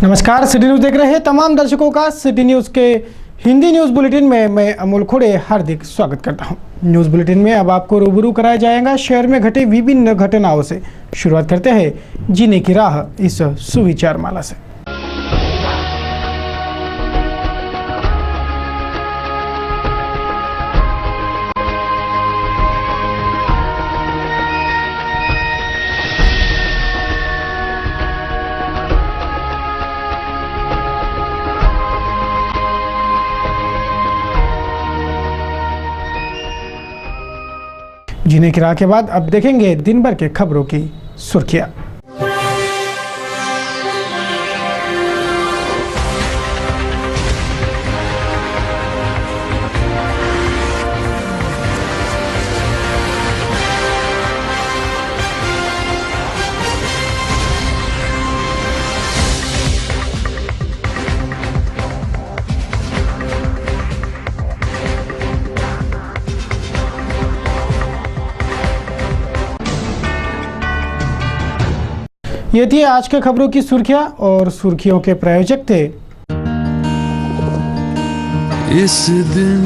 नमस्कार, city news देख रहे हैं तमाम दर्शकों का सिटी न्यूज के हिंदी न्यूज बुलेटिन में मैं अमोल खोड़े हार्दिक स्वागत करता हूं। न्यूज बुलेटिन में अब आपको रूबरू कराया जाएगा शहर में घटे विभिन्न घटनाओं से। शुरुआत करते हैं जीने की राह इस सुविचार माला से। जीने की राह के बाद अब देखेंगे दिन भर के खबरों की सुर्खियां। ये थी आज के खबरों की सुर्खियां और सुर्खियों के प्रायोजक थे इस दिन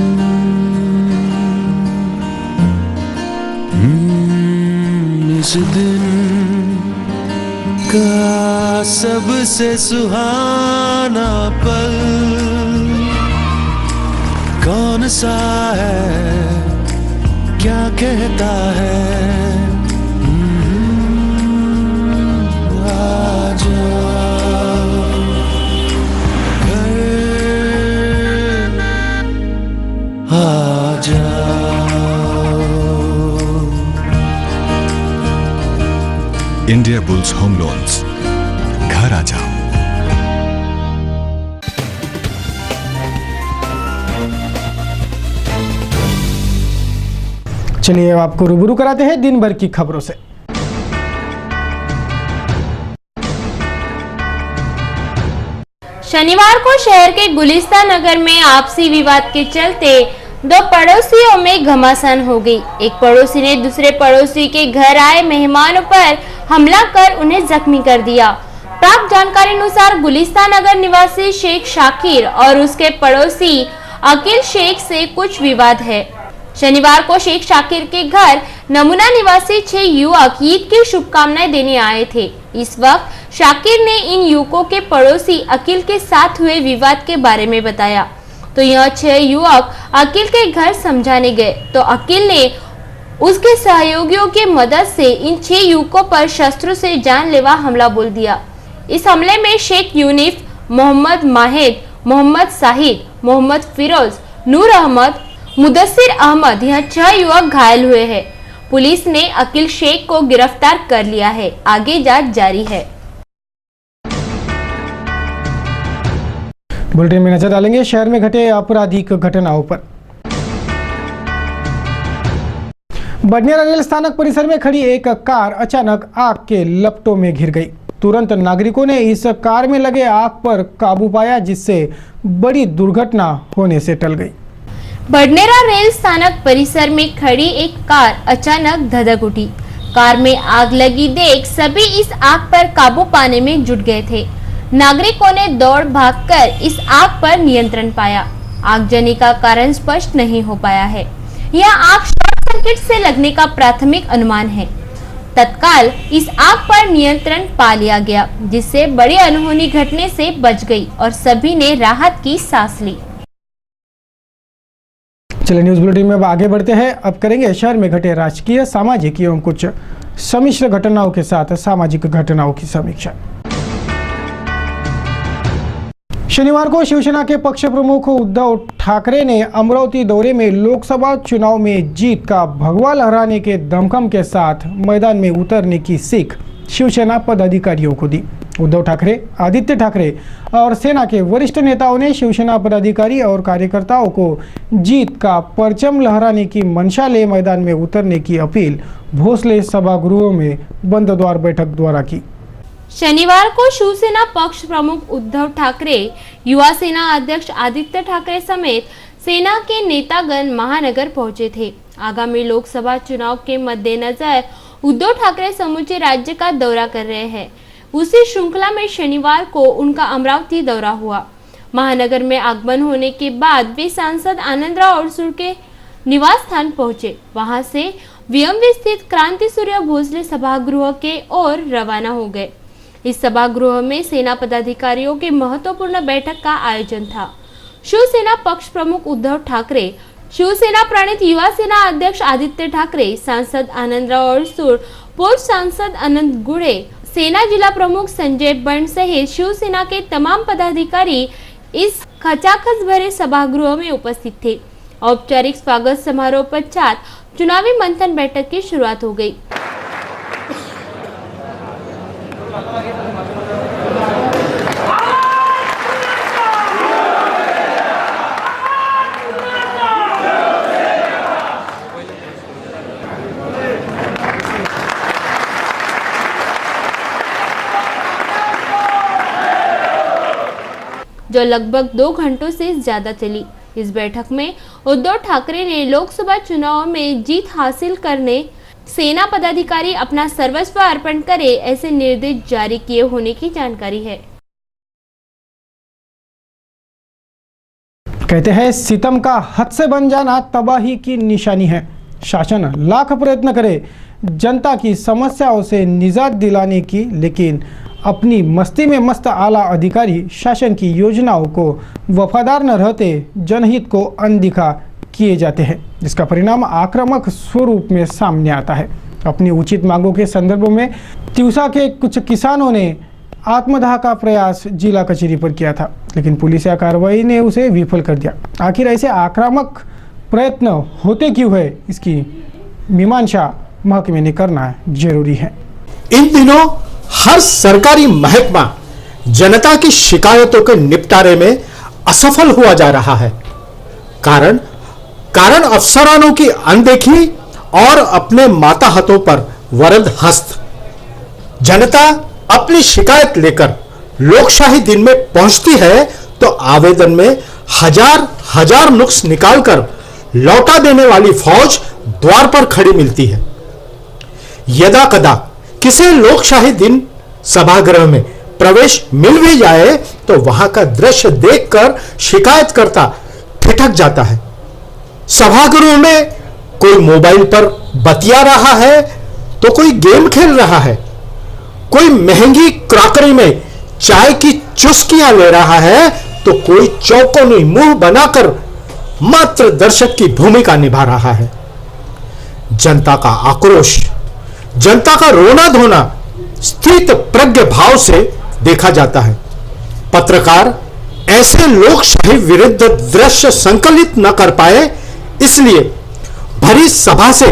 का सबसे सुहाना पल कौन सा है, क्या कहता है। इंडिया बुल्स होम लोन्स, घर आ जाओ। चलिए अब आपको रूबरू कराते हैं दिन भर की खबरों से। शनिवार को शहर के गुलिस्तान नगर में आपसी विवाद के चलते दो पड़ोसियों में घमासान हो गई। एक पड़ोसी ने दूसरे पड़ोसी के घर आए मेहमानों पर हमला कर उन्हें जख्मी कर दिया। प्राप्त जानकारी अनुसार गुलिस्तान नगर निवासी शेख शाकिर और उसके पड़ोसी अकील शेख से कुछ विवाद है। शनिवार को शेख शाकिर के घर नमूना निवासी 6 युवक ईद की शुभकामनाएं देने आए थे। इस वक्त शाकिर ने इन युवकों के पड़ोसी अकील के साथ हुए विवाद के बारे में बताया तो यह 6 युवक अकील के घर समझाने गए तो अकील ने उसके सहयोगियों की मदद से इन 6 युवकों पर शस्त्रों से जानलेवा हमला बोल दिया। इस हमले में शेख यूनिफ, मोहम्मद माहिद, मोहम्मद साहिद, मोहम्मद फिरोज, नूर अहमद, मुदस्सिर अहमद यह 6 युवक घायल हुए हैं। पुलिस ने अकील शेख को गिरफ्तार कर लिया है। आगे जांच जारी है। बुलेटिन में नजर डालेंगे शहर में घटे आपराधिक घटनाओं पर। बडनेरा रेल स्थानक परिसर में खड़ी एक कार अचानक आग के लपटों में घिर गई। तुरंत नागरिकों ने इस कार में लगे आग पर काबू पाया, जिससे बड़ी दुर्घटना होने से टल गई। बडनेरा रेल स्थानक परिसर में खड़ी एक कार अचानक धधक उठी। कार में आग लगी देख सभी इस आग पर काबू पाने में जुट गए थे। नागरिकों ने दौड़ भागकर इस आग पर नियंत्रण पाया। आगजनी का कारण स्पष्ट नहीं हो पाया है। यह आग शॉर्ट सर्किट से लगने का प्राथमिक अनुमान है। तत्काल इस आग पर नियंत्रण पा लिया गया, जिससे बड़ी अनहोनी घटने से बच गई और सभी ने राहत की सांस ली। चलिए न्यूज बुलेटिन में अब आगे बढ़ते हैं। अब करेंगे शहर में घटे राजकीय, सामाजिक एवं कुछ सम्मिश्र घटनाओं के साथ सामाजिक घटनाओं की समीक्षा। शनिवार को शिवसेना के पक्ष प्रमुख उद्धव ठाकरे ने अमरावती दौरे में लोकसभा चुनाव में जीत का भगवा लहराने के दमखम के साथ मैदान में उतरने की सीख शिवसेना पदाधिकारियों को दी। उद्धव ठाकरे, आदित्य ठाकरे और सेना के वरिष्ठ नेताओं ने शिवसेना पदाधिकारी और कार्यकर्ताओं को जीत का परचम लहराने की मंशा ले मैदान में उतरने की अपील भोसले सभागृहों में बंद द्वार बैठक द्वारा की। शनिवार को शिवसेना पक्ष प्रमुख उद्धव ठाकरे, युवा सेना अध्यक्ष आदित्य ठाकरे समेत सेना के नेतागण महानगर पहुंचे थे। आगामी लोकसभा चुनाव के मद्देनजर उद्धव ठाकरे समूचे राज्य का दौरा कर रहे हैं। उसी श्रृंखला में शनिवार को उनका अमरावती दौरा हुआ। महानगर में आगमन होने के बाद वे सांसद आनंदराव अडसूळ के निवास स्थान पहुंचे। वहां से वीएमवी स्थित क्रांति सूर्य भोसले सभागृह के ओर रवाना हो गए। इस सभागृह में सेना पदाधिकारियों की महत्वपूर्ण बैठक का आयोजन था। शिवसेना पक्ष प्रमुख उद्धव ठाकरे, शिवसेना प्रणीत युवा सेना अध्यक्ष आदित्य ठाकरे, सांसद आनंदराव अडसूळ, पूर्व सांसद अनंत गुड़े, सेना जिला प्रमुख संजय बंड सहित शिवसेना के तमाम पदाधिकारी इस खचाखच भरे सभागृह में उपस्थित थे। औपचारिक स्वागत समारोह पश्चात चुनावी मंथन बैठक की शुरुआत हो गई। जो लगभग 2 घंटों से ज्यादा चली। इस बैठक में उद्धव ठाकरे ने लोकसभा चुनाव में जीत हासिल करने सेना पदाधिकारी अपना सर्वस्व अर्पण करे ऐसे निर्देश जारी किए होने की जानकारी है। कहते हैं सितम का हद से बन जाना तबाही की निशानी है। शासन लाख प्रयत्न करे जनता की समस्याओं से निजात दिलाने की, लेकिन अपनी मस्ती में मस्त आला अधिकारी शासन की योजनाओं को वफादार न रहते जनहित को अनदेखा किए जाते हैं, जिसका परिणाम आक्रामक स्वरूप में सामने आता है। अपनी उचित मांगों के संदर्भ में तिवसा के कुछ किसानों ने आत्मदाह का प्रयास जिला कचहरी पर किया था, लेकिन पुलिस या कार्रवाई ने उसे विफल कर दिया। आखिर ऐसे आक्रामक प्रयत्न होते क्यों है, इसकी मीमांसा महकमे ने करना जरूरी है। इन दिनों हर सरकारी महकमा जनता की शिकायतों के निपटारे में असफल हुआ जा रहा है। कारण अफसरानों की अनदेखी और अपने माताहतों पर वरद हस्त। जनता अपनी शिकायत लेकर लोकशाही दिन में पहुंचती है तो आवेदन में हजार नुक्स निकालकर लौटा देने वाली फौज द्वार पर खड़ी मिलती है। यदा कदा किसी लोकशाही दिन सभागृह में प्रवेश मिल भी जाए तो वहां का दृश्य देखकर शिकायतकर्ता ठिठक जाता है। सभागृह में कोई मोबाइल पर बतिया रहा है तो कोई गेम खेल रहा है, कोई महंगी क्रॉकरी में चाय की चुस्कियां ले रहा है तो कोई चौकोनी मुंह बनाकर मात्र दर्शक की भूमिका निभा रहा है। जनता का आक्रोश, जनता का रोना धोना स्थित प्रज्ञ भाव से देखा जाता है। पत्रकार ऐसे लोकशाही विरुद्ध दृश्य संकलित न कर पाए, इसलिए भरी सभा से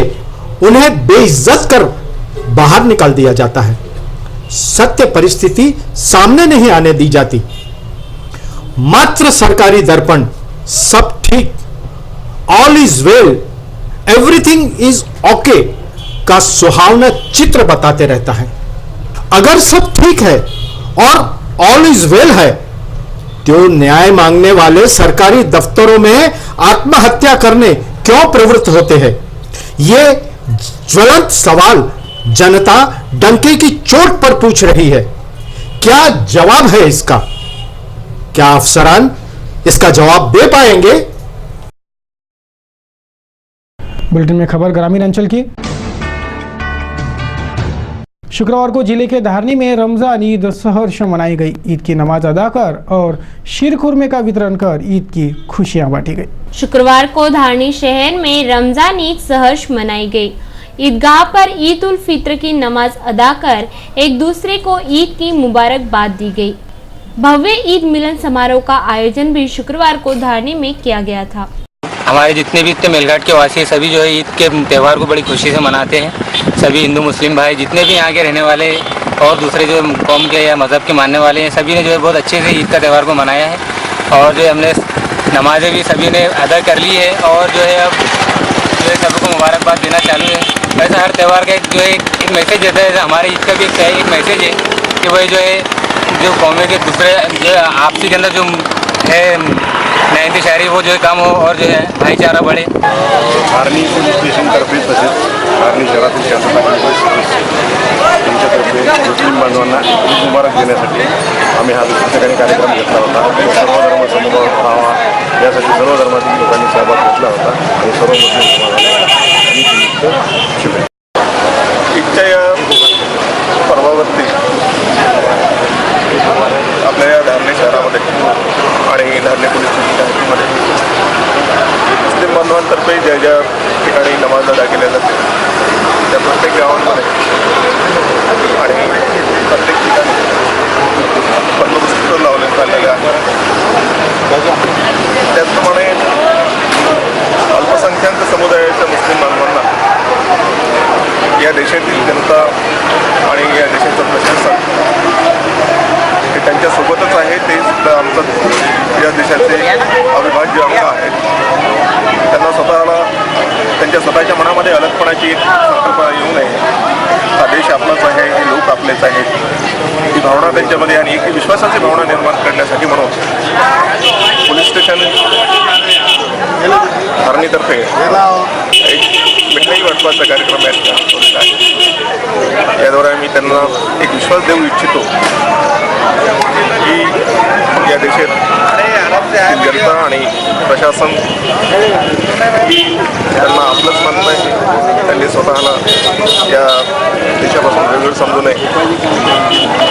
उन्हें बेइज्जत कर बाहर निकाल दिया जाता है। सत्य परिस्थिति सामने नहीं आने दी जाती। मात्र सरकारी दर्पण सब ठीक, all is well, everything is okay का सुहावना चित्र बताते रहता है। अगर सब ठीक है और ऑल इज वेल है तो न्याय मांगने वाले सरकारी दफ्तरों में आत्महत्या करने क्यों प्रवृत्त होते हैं? ये ज्वलंत सवाल जनता डंके की चोट पर पूछ रही है। क्या जवाब है इसका? क्या अफसरान इसका जवाब दे पाएंगे? बुलेटिन में खबर ग्रामीण अंचल की। शुक्रवार को जिले के धारनी में रमजान ईद सहर्ष मनाई गई। ईद की नमाज अदा कर और शीर खुरमे का वितरण कर ईद की खुशियां बांटी गई। शुक्रवार को धारनी शहर में रमजान ईद सहर्ष मनाई गई। ईदगाह पर ईद उल फित्र की नमाज अदा कर एक दूसरे को ईद की मुबारकबाद दी गई। भव्य ईद मिलन समारोह का आयोजन भी शुक्रवार को धारनी में किया गया था। हमारे जितने भी इतने मेलघाट के वासी सभी जो है ईद के त्यौहार को बड़ी खुशी से मनाते हैं। सभी हिंदू मुस्लिम भाई जितने भी यहाँ के रहने वाले और दूसरे जो कौम के या मज़हब के मानने वाले हैं, सभी ने जो है बहुत अच्छे से ईद का त्यौहार को मनाया है। और जो हमने नमाज़ें भी सभी ने अदा कर ली है और जो है अब जो है सबको मुबारकबाद देना चालू है। वैसे हर त्यौहार का जो है एक मैसेज देता है। हमारे ईद का भी एक मैसेज है कि वही जो है जो कौमे के दूसरे जो आपसी के अंदर जो है न्याय शायरी वो जो है काम हो और जो है भाईचारा बढ़े। धारणी पोलीस स्टेशनतर्फे तसेच धारणी शहरातील शासनाच्या त्यांच्यातर्फे मुस्लिम मुस्लिम बांधवांना ईद मुबारक देण्यासाठी आम्ही हा ठिकाणी कार्यक्रम घेतला होता. सर्व धर्म समभाव राहावा यासाठी सर्व धर्मातील लोकांनी सहभाग घेतला होता आणि सर्व मुस्लिम समाजाला ईदनिमित्त शुभेच्छा. ईदच्या या पर्वावरती आपल्या या धारणे शहरामध्ये आणि धारणे पोलीस स्टेशनमध्ये मुस्लिम बांधवांतर्फे ज्या ज्या ठिकाणी नमाज अदा केल्या जाते त्या प्रत्येक गावांमध्ये आणि प्रत्येक ठिकाणी बंदोबस्त लावले चाललेले आहे. त्याचप्रमाणे अल्पसंख्याक समुदायाच्या मुस्लिम बांधवांना या देशातील जनता आणि या देशाचं प्रशासन हे त्यांच्यासोबतच आहे. ते सुद्धा आमचं या देशाचे अविभाज्य अंग आहेत. त्यांना स्वतःला त्यांच्या स्वतःच्या मनामध्ये अलगपणाची एक संकल्पना येऊ नये. हा देश आपलाच आहे, हे लोक आपलेच आहेत ही भावना त्यांच्यामध्ये आणि एक विश्वासाची भावना निर्माण करण्यासाठी म्हणून पोलीस स्टेशन धारणीतर्फे एक मिठाई वाटपाचा कार्यक्रम आहे. याद्वारे मी त्यांना एक विश्वास देऊ इच्छितो की या देशात जनता आणि प्रशासन त्यांना आपलंच मानत आहे. त्यांनी स्वतःला या देशापासून वेगळं समजू नये.